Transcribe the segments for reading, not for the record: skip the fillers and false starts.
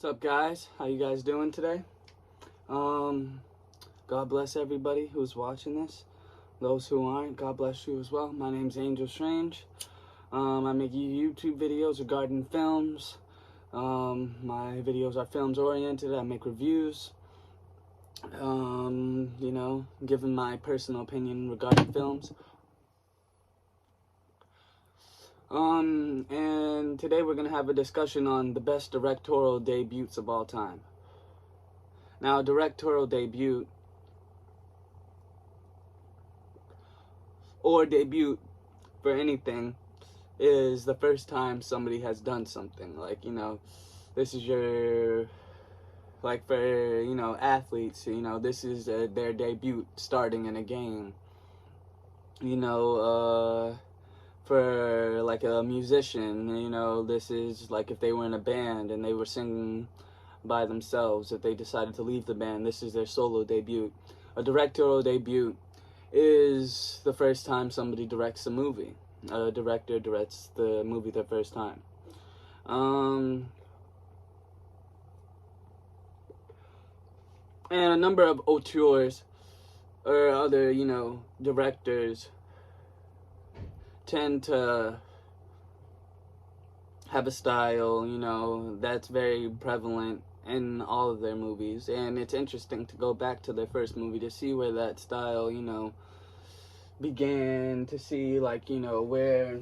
What's up, guys? How you guys doing today? God bless everybody who's watching this. Those who aren't, God bless you as well. My name's Angel Strange. I make YouTube videos regarding films. My videos are films oriented. I make reviews. Giving my personal opinion regarding films. And today we're going to have a discussion on the best directorial debuts of all time. Now, a directorial debut, or debut for anything, is the first time somebody has done something. This is your, like for, athletes, this is their debut starting in a game. For like a musician, this is like if they were in a band and they were singing by themselves. If they decided to leave the band, this is their solo debut. A directorial debut is the first time somebody directs a movie. A director directs the movie the first time. And a number of auteurs or other, directors tend to have a style, that's very prevalent in all of their movies. And it's interesting to go back to their first movie to see where that style, began, to see, where,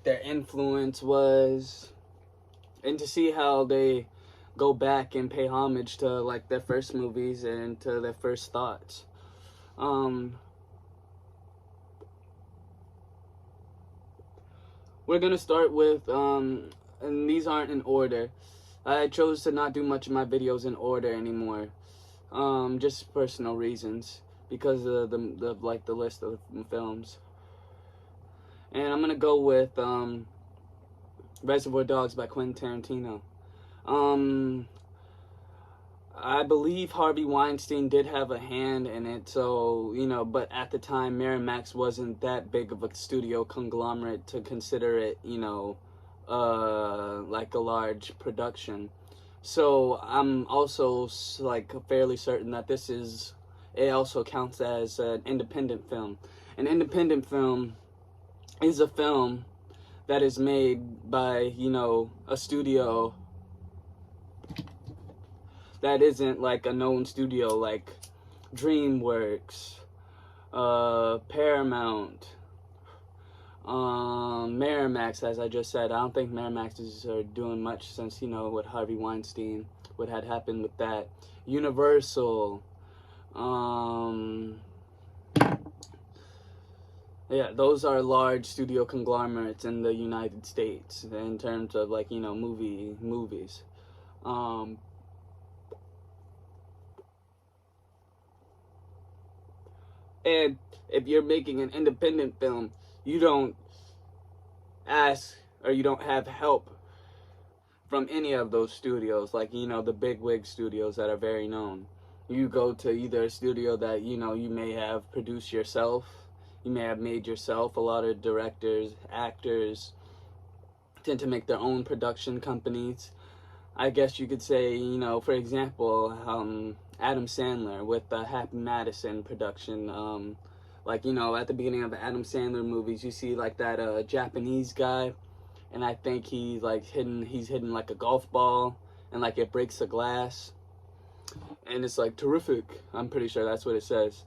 their influence was, and to see how they go back and pay homage to, their first movies and to their first thoughts. We're gonna start with, and these aren't in order. I chose to not do much of my videos in order anymore, just personal reasons, because of the list of films. And I'm gonna go with Reservoir Dogs by Quentin Tarantino. I believe Harvey Weinstein did have a hand in it, so, but at the time, Miramax wasn't that big of a studio conglomerate to consider it, like a large production. So I'm also, fairly certain that it also counts as an independent film. An independent film is a film that is made by, a studio that isn't like a known studio like DreamWorks, Paramount, Miramax, as I just said. I don't think Miramax are doing much since, what Harvey Weinstein, what had happened with that. Universal, yeah, those are large studio conglomerates in the United States in terms of movies. And if you're making an independent film, you don't ask or you don't have help from any of those studios, the big wig studios that are very known. You go to either a studio that, you may have produced yourself, you may have made yourself. A lot of directors, actors tend to make their own production companies. I guess you could say, for example, Adam Sandler with the Happy Madison production. At the beginning of the Adam Sandler movies, you see that Japanese guy, and I think he's hidden like a golf ball, and it breaks the glass, and it's terrific. I'm pretty sure that's what it says.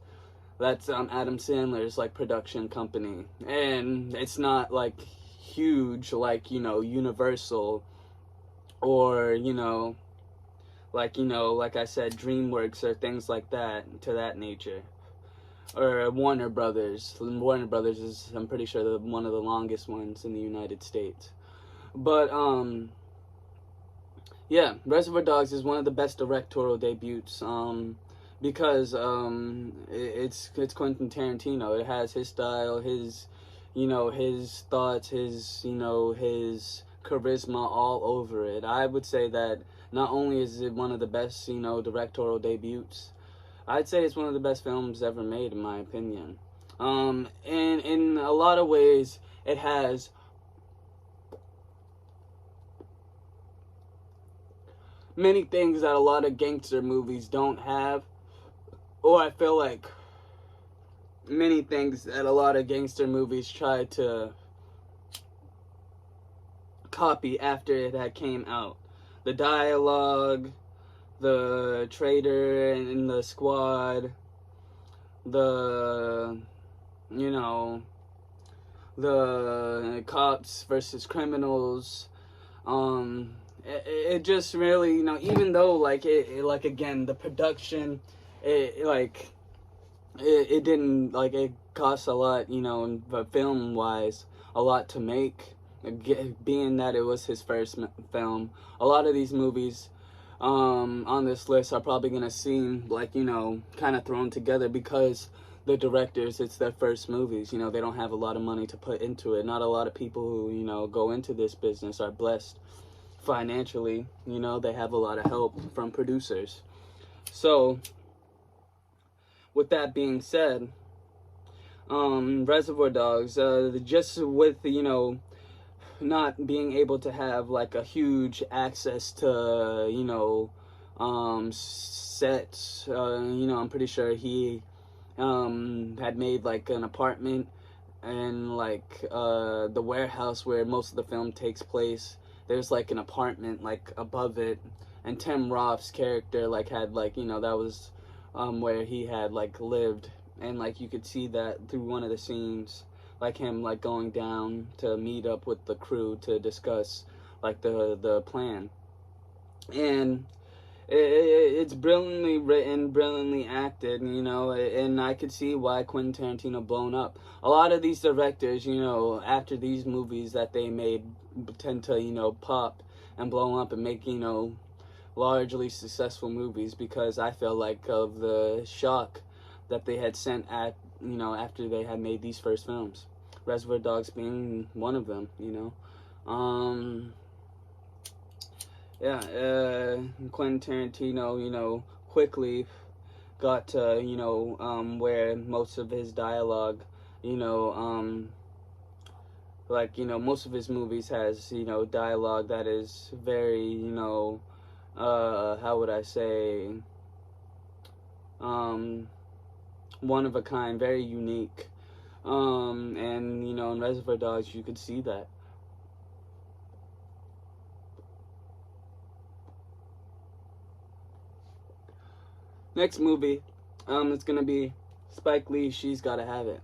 That's Adam Sandler's production company, and it's not huge Universal, or like I said, DreamWorks or things like that, to that nature. Or Warner Brothers. Warner Brothers is, I'm pretty sure, one of the longest ones in the United States. But, yeah, Reservoir Dogs is one of the best directorial debuts, because, it's Quentin Tarantino. It has his style, his thoughts, his charisma all over it. I would say that not only is it one of the best, directorial debuts, I'd say it's one of the best films ever made, in my opinion. And in a lot of ways, it has many things that a lot of gangster movies don't have, or I feel like many things that a lot of gangster movies try to copy after it had came out. The dialogue, the traitor in the squad, the, you know, the cops versus criminals. It just really, you know, even though like like again, the production, it didn't, like, it costs a lot, you know, but film wise, a lot to make. Being that it was his first film, a lot of these movies on this list are probably gonna seem like, you know, kind of thrown together because the directors, it's their first movies. You know, they don't have a lot of money to put into it. Not a lot of people who, you know, go into this business are blessed financially. You know, they have a lot of help from producers. So with that being said, Reservoir Dogs, just with, you know, not being able to have like a huge access to, you know, sets, you know, I'm pretty sure he had made like an apartment and like the warehouse where most of the film takes place. There's like an apartment like above it, and Tim Roth's character like had like, you know, that was where he had like lived, and like you could see that through one of the scenes, like him like going down to meet up with the crew to discuss like the plan. And it's brilliantly written, brilliantly acted, you know, and I could see why Quentin Tarantino blown up. A lot of these directors, you know, after these movies that they made tend to, you know, pop and blow up and make, you know, largely successful movies, because I feel like of the shock that they had sent at, you know, after they had made these first films. Reservoir Dogs being one of them, you know. Quentin Tarantino, you know, quickly got to, you know, where most of his dialogue, you know, like, you know, most of his movies has, you know, dialogue that is very, you know, how would I say, one of a kind, very unique. And, you know, in Reservoir Dogs, you could see that. Next movie, it's gonna be Spike Lee, She's Gotta Have It.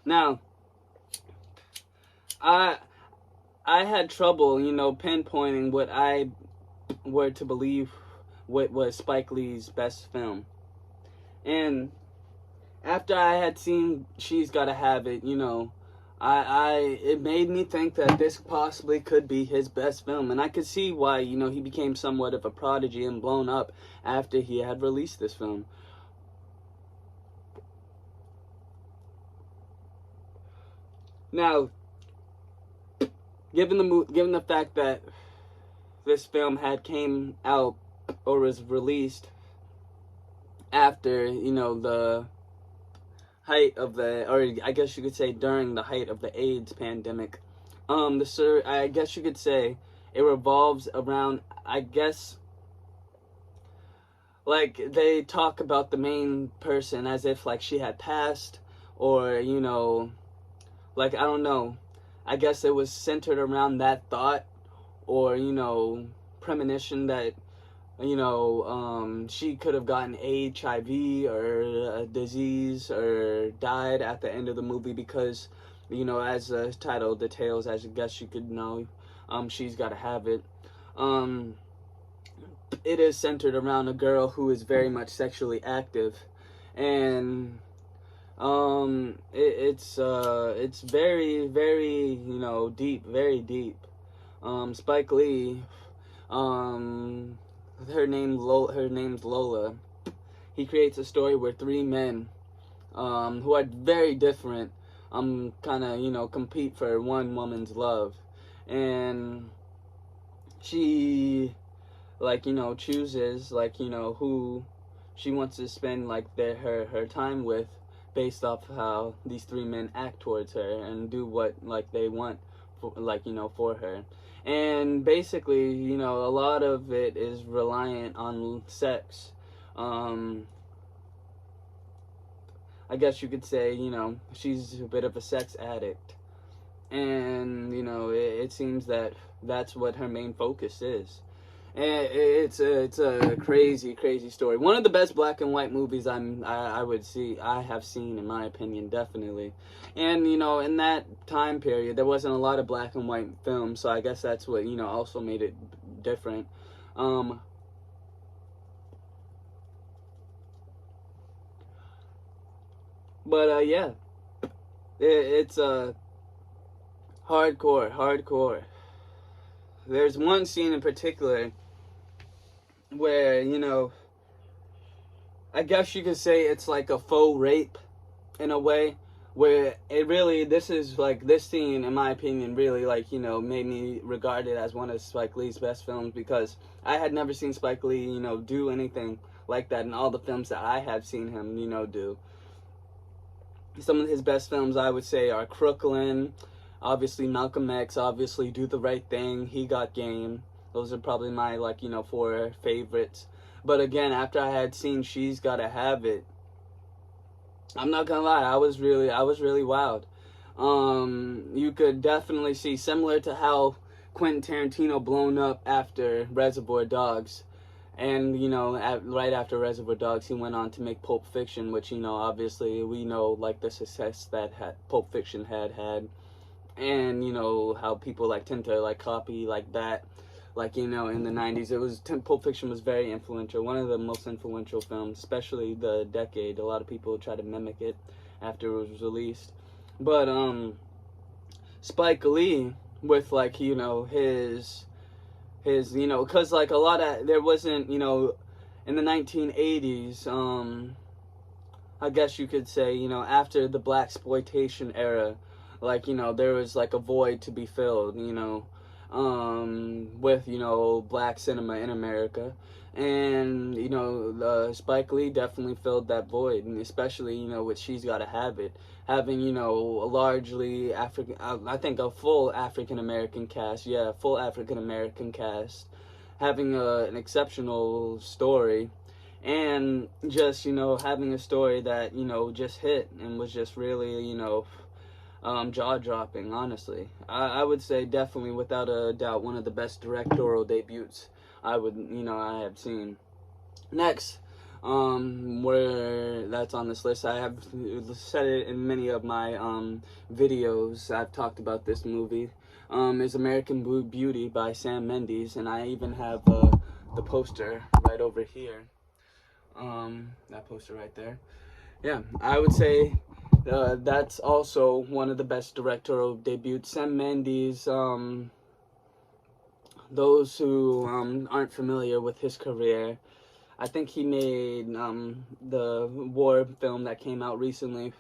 Now, I had trouble, you know, pinpointing what I were to believe what was Spike Lee's best film. And after I had seen She's Gotta Have It, you know, it made me think that this possibly could be his best film, and I could see why, you know, he became somewhat of a prodigy and blown up after he had released this film. Now, given the fact that this film had came out or was released after, you know, the height of the, or I guess you could say during the height of the AIDS pandemic, I guess you could say it revolves around, I guess, like they talk about the main person as if like she had passed, or, you know, like, I don't know, I guess it was centered around that thought, or, you know, premonition that, you know, she could have gotten HIV or a disease or died at the end of the movie because, you know, as the title details, as I guess you could know, She's Gotta Have It. It is centered around a girl who is very much sexually active, and it's very, very, you know, deep, very deep. Spike Lee, her name's Lola. He creates a story where three men, who are very different, kind of, you know, compete for one woman's love, and she, like, you know, chooses, like, you know, who she wants to spend like her time with, based off how these three men act towards her and do what like they want for, for her. And basically, a lot of it is reliant on sex. I guess you could say, she's a bit of a sex addict. And, it seems that that's what her main focus is. And it's a crazy, crazy story. One of the best black and white movies I have seen, in my opinion, definitely. And, in that time period, there wasn't a lot of black and white films, so I guess that's what, also made it different. But yeah, it's hardcore. There's one scene in particular where, I guess you could say it's like a faux rape in a way, where it really, this scene, in my opinion, really, made me regard it as one of Spike Lee's best films, because I had never seen Spike Lee, do anything like that in all the films that I have seen him, do. Some of his best films, I would say, are Crooklyn, obviously Malcolm X, obviously Do the Right Thing, He Got Game. Those are probably my, 4 favorites. But again, after I had seen She's Gotta Have It, I'm not gonna lie, I was really wowed. You could definitely see, similar to how Quentin Tarantino blown up after Reservoir Dogs. And, right after Reservoir Dogs, he went on to make Pulp Fiction, which, obviously we know, the success that Pulp Fiction had. And, how people, tend to, copy, that. In the 90s, Pulp Fiction was very influential. One of the most influential films, especially the decade. A lot of people tried to mimic it after it was released. But, Spike Lee, with, his because a lot of, there wasn't, in the 1980s, I guess you could say, after the blaxploitation era, there was a void to be filled, with black cinema in America. And Spike Lee definitely filled that void, and especially with She's Gotta Have It, having a largely African, I think a full African American cast, full African American cast, having an exceptional story, and just having a story that just hit and was just really jaw-dropping. Honestly, I would say definitely, without a doubt, one of the best directorial debuts I have seen. Next, where that's on this list, I have said it in many of my videos. I've talked about this movie. Is American Beauty by Sam Mendes, and I even have the poster right over here. That poster right there. Yeah, I would say that's also one of the best directorial debuts. Sam Mendes, those who aren't familiar with his career, I think he made the war film that came out recently,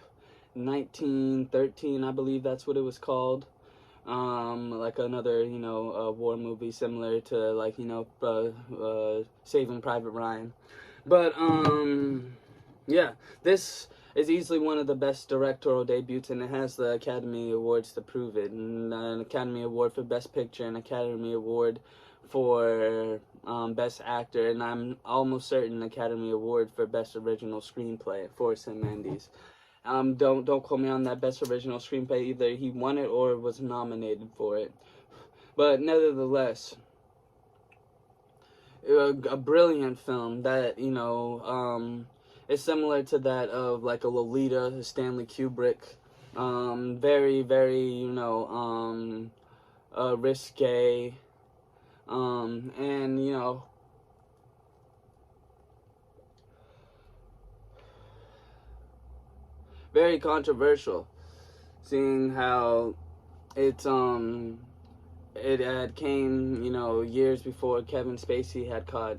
1913, I believe that's what it was called. Another, war movie similar to, Saving Private Ryan. But, yeah, this is easily one of the best directorial debuts, and it has the Academy Awards to prove it. And an Academy Award for Best Picture, an Academy Award for Best Actor, and I'm almost certain Academy Award for Best Original Screenplay for Sam Mendes. Don't quote me on that Best Original Screenplay. Either he won it or was nominated for it. But nevertheless, a brilliant film that is similar to that of a Lolita, Stanley Kubrick. Very, very risque, and very controversial, seeing how it had came, years before Kevin Spacey had caught,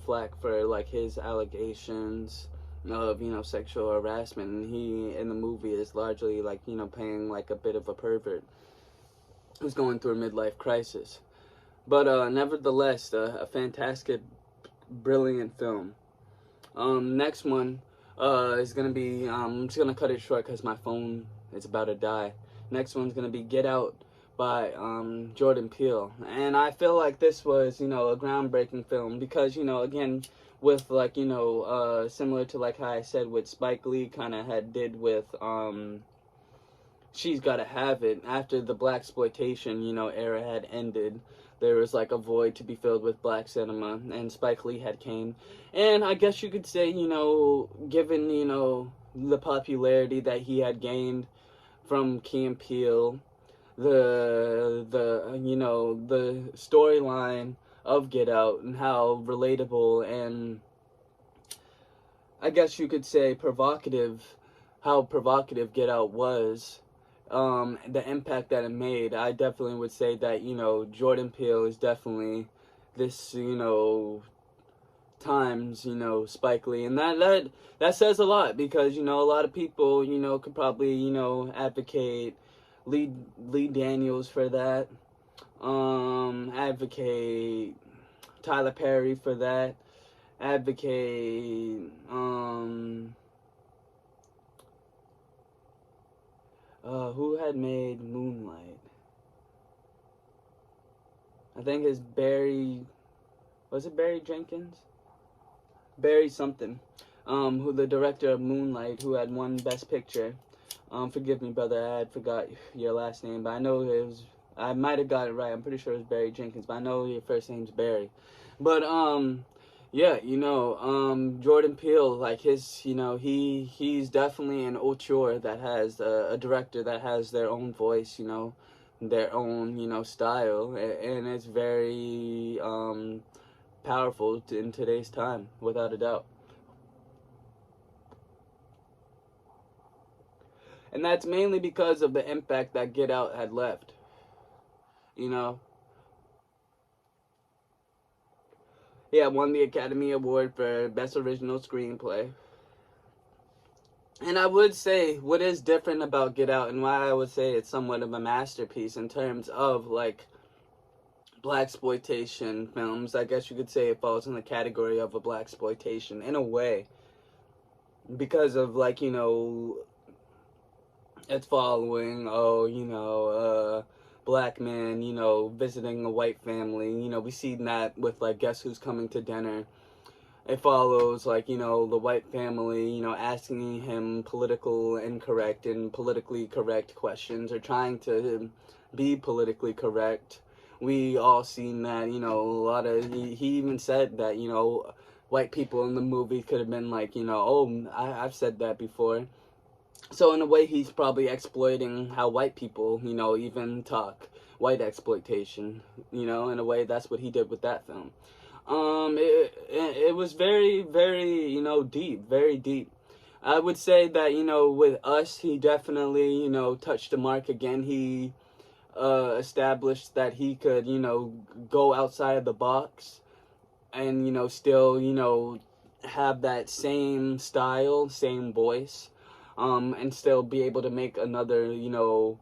flack for, his allegations of, sexual harassment. And he, in the movie, is largely, playing, a bit of a pervert who's going through a midlife crisis. But, nevertheless, a fantastic, brilliant film. Next one, is gonna be, I'm just gonna cut it short because my phone is about to die. Next one's gonna be Get Out by Jordan Peele. And I feel like this was, a groundbreaking film because, again, with like, similar to like how I said with Spike Lee kind of had did with She's Gotta Have It. After the blaxploitation, era had ended, there was like a void to be filled with black cinema, and Spike Lee had came. And I guess you could say, given, the popularity that he had gained from Key and Peele, the storyline of Get Out and how relatable and I guess you could say how provocative Get Out was, the impact that it made. I definitely would say that, Jordan Peele is definitely this, times, Spike Lee. And that says a lot because, a lot of people, could probably, advocate Lee Daniels for that. Advocate Tyler Perry for that. Advocate who had made Moonlight? I think it's Barry. Was it Barry Jenkins? Barry something. Who the director of Moonlight, who had won Best Picture. Forgive me, brother, I forgot your last name, but I know it was. I might have got it right. I'm pretty sure it was Barry Jenkins, but I know your first name's Barry. But yeah, Jordan Peele, like he's definitely an auteur that has a director that has their own voice, their own, style, and it's very powerful in today's time, without a doubt. And that's mainly because of the impact that Get Out had left, you know. Yeah, won the Academy Award for Best Original Screenplay. And I would say what is different about Get Out and why I would say it's somewhat of a masterpiece in terms of like blaxploitation films. I guess you could say it falls in the category of a blaxploitation in a way because of like, it's following black man, visiting a white family. We see that with like Guess Who's Coming to Dinner. It follows like, the white family, asking him political incorrect and politically correct questions or trying to be politically correct. We all seen that, a lot of, he even said that, white people in the movie could have been like, I've said that before. So in a way, he's probably exploiting how white people, even talk. White exploitation, in a way, that's what he did with that film. It was very, very, deep, very deep. I would say that, with Us, he definitely, touched the mark again. He established that he could, go outside of the box and, still, have that same style, same voice, and still be able to make another, a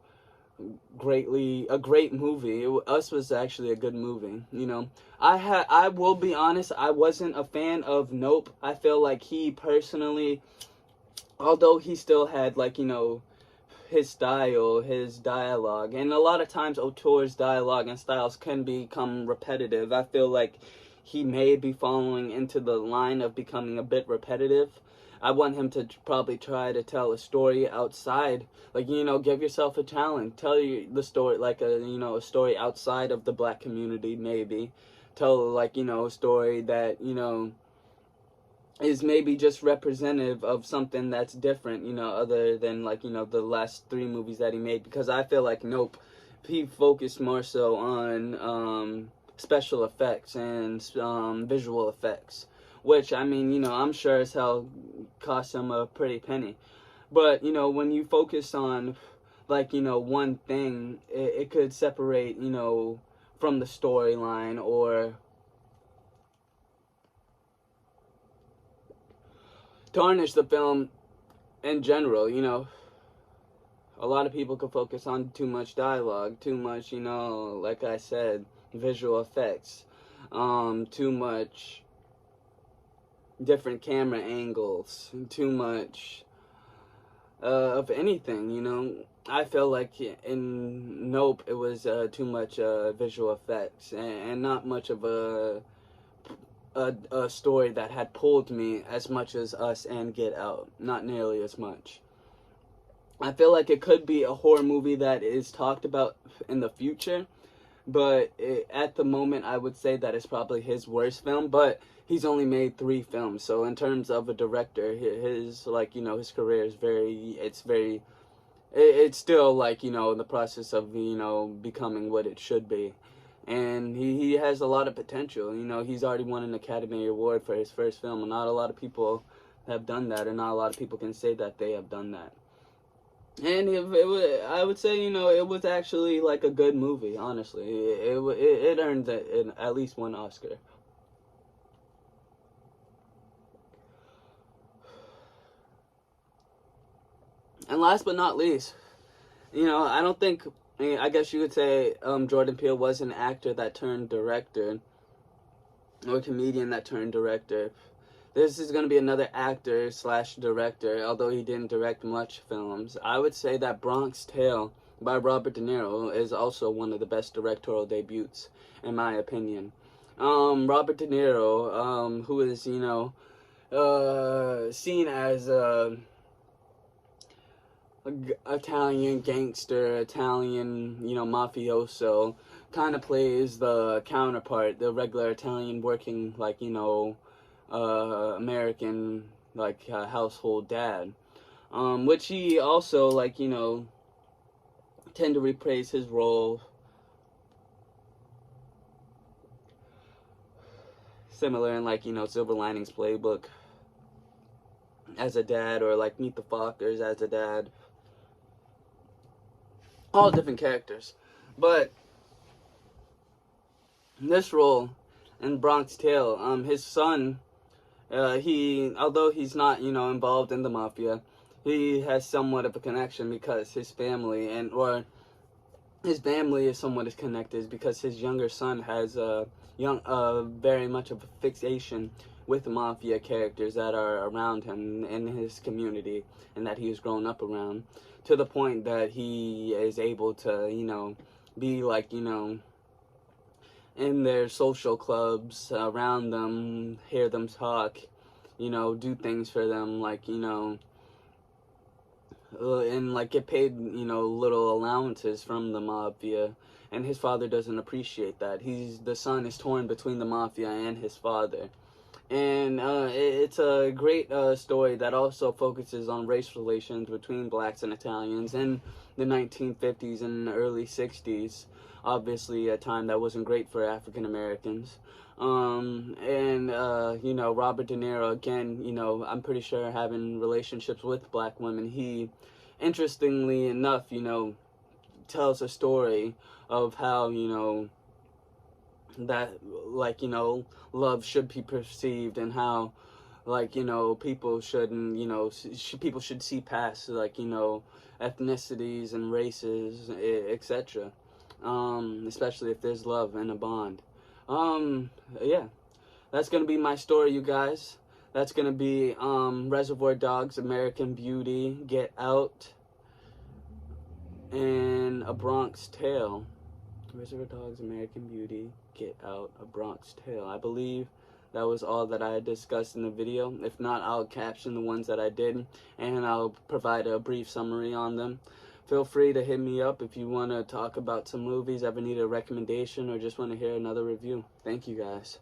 great movie. Us was actually a good movie, I will be honest, I wasn't a fan of Nope. I feel like he personally, although he still had like, his style, his dialogue, and a lot of times auteur's dialogue and styles can become repetitive. I feel like he may be falling into the line of becoming a bit repetitive. I want him to probably try to tell a story outside, like, give yourself a challenge. Tell you the story, like a story outside of the black community, maybe. Tell, like, a story that, is maybe just representative of something that's different, other than, like, the last 3 movies that he made. Because I feel like Nope, he focused more so on special effects and visual effects. Which, I mean, I'm sure as hell cost him a pretty penny. But, when you focus on, like, one thing, it could separate, from the storyline or tarnish the film in general, A lot of people could focus on too much dialogue, too much, like I said, visual effects, too much different camera angles, too much of anything, I feel like in Nope it was too much visual effects and not much of a story that had pulled me as much as Us and Get Out. Not nearly as much. I feel like it could be a horror movie that is talked about in the future, but at the moment I would say that it's probably his worst film. But he's only made 3 films, so in terms of a director, his like his career is it's still like in the process of becoming what it should be. And he has a lot of potential. He's already won an Academy Award for his first film, and not a lot of people have done that, and not a lot of people can say that they have done that. And I would say, it was actually like a good movie, honestly. It earned at least 1 Oscar. And last but not least, I don't think, I guess you could say Jordan Peele was an actor that turned director, or a comedian that turned director. This is going to be another actor slash director, although he didn't direct much films. I would say that Bronx Tale by Robert De Niro is also one of the best directorial debuts, in my opinion. Robert De Niro, who is, seen as Italian gangster, Italian, mafioso, kind of plays the counterpart, the regular Italian working, like, American, like, household dad. Which he also, like, tend to reprise his role similar in, like, Silver Linings Playbook as a dad, or like Meet the Fockers as a dad. All different characters. But this role in Bronx Tale, his son, although he's not, involved in the mafia, he has somewhat of a connection because his family is somewhat connected because his younger son has very much of a fixation with mafia characters that are around him in his community and that he's grown up around, to the point that he is able to, be like, in their social clubs around them, hear them talk, do things for them, like, and like get paid, little allowances from the mafia. And his father doesn't appreciate that. The son is torn between the mafia and his father. And it's a great story that also focuses on race relations between blacks and Italians in the 1950s and early 60s. Obviously, a time that wasn't great for African Americans. Robert De Niro, again, I'm pretty sure having relationships with black women, he, interestingly enough, tells a story of how, that, like, love should be perceived, and how, like, people shouldn't, people should see past, like, ethnicities and races, etc. Especially if there's love and a bond. Yeah, that's gonna be my story, you guys. That's gonna be Reservoir Dogs, American Beauty, Get Out, and A Bronx Tale. Reservoir Dogs, American Beauty, Get Out, A Bronx Tale. I believe that was all that I had discussed in the video. If not, I'll caption the ones that I did, and I'll provide a brief summary on them. Feel free to hit me up if you want to talk about some movies, ever need a recommendation, or just want to hear another review. Thank you, guys.